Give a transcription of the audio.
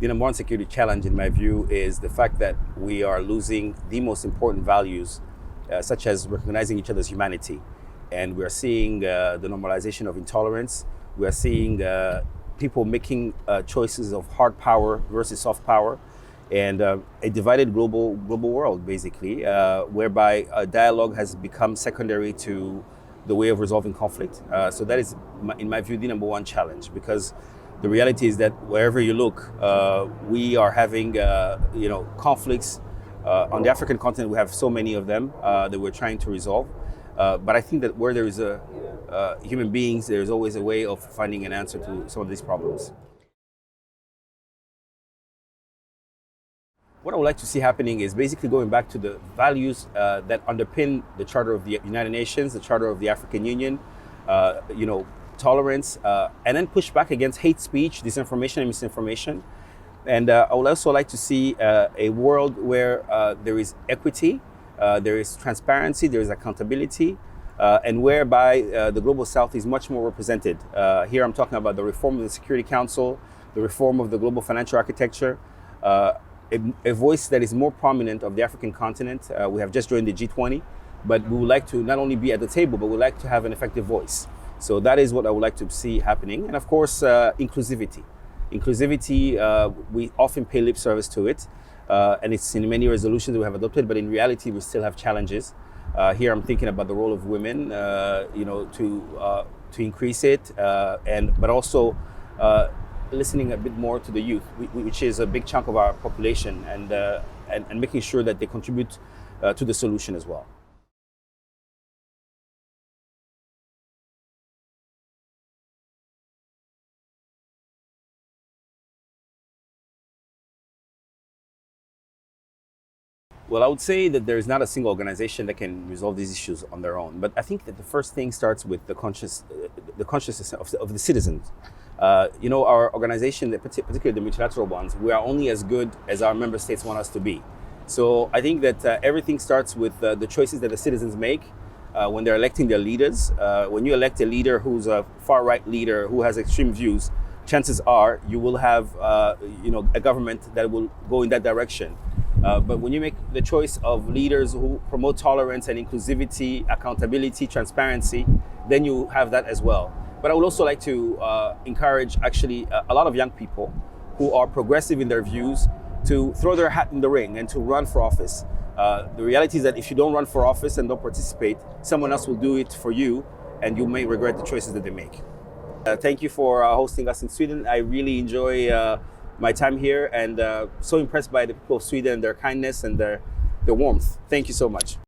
The number one security challenge, in my view, is the fact that we are losing the most important values, such as recognizing each other's humanity. And we are seeing the normalization of intolerance. We are seeing people making choices of hard power versus soft power, and a divided global world, basically, whereby dialogue has become secondary to the way of resolving conflict. So that is, in my view, the number one challenge, because the reality is that wherever you look, we are having conflicts. On the African continent, we have so many of them that we're trying to resolve. But I think that where there is human beings, there's always a way of finding an answer to some of these problems. What I would like to see happening is basically going back to the values that underpin the Charter of the United Nations, the Charter of the African Union, tolerance, and then push back against hate speech, disinformation, and misinformation. And I would also like to see a world where there is equity, there is transparency, there is accountability, and whereby the Global South is much more represented. Here I'm talking about the reform of the Security Council, the reform of the global financial architecture, a voice that is more prominent of the African continent. We have just joined the G20, but we would like to not only be at the table, but we'd like to have an effective voice. So that is what I would like to see happening. And of course, inclusivity. Inclusivity, we often pay lip service to it, and it's in many resolutions we have adopted, but in reality, we still have challenges. Here I'm thinking about the role of women, to increase it, but also listening a bit more to the youth, which is a big chunk of our population, and making sure that they contribute to the solution as well. Well, I would say that there is not a single organization that can resolve these issues on their own. But I think that the first thing starts with the consciousness of the citizens. Our organization, particularly the multilateral ones, we are only as good as our member states want us to be. So I think that everything starts with the choices that the citizens make when they're electing their leaders. When you elect a leader who's a far-right leader who has extreme views, chances are you will have a government that will go in that direction. But when you make the choice of leaders who promote tolerance and inclusivity, accountability, transparency, then you have that as well. But I would also like to encourage actually a lot of young people who are progressive in their views to throw their hat in the ring and to run for office. The reality is that if you don't run for office and don't participate, someone else will do it for you, and you may regret the choices that they make. Thank you for hosting us in Sweden. I really enjoy my time here, and so impressed by the people of Sweden, their kindness and their warmth. Thank you so much.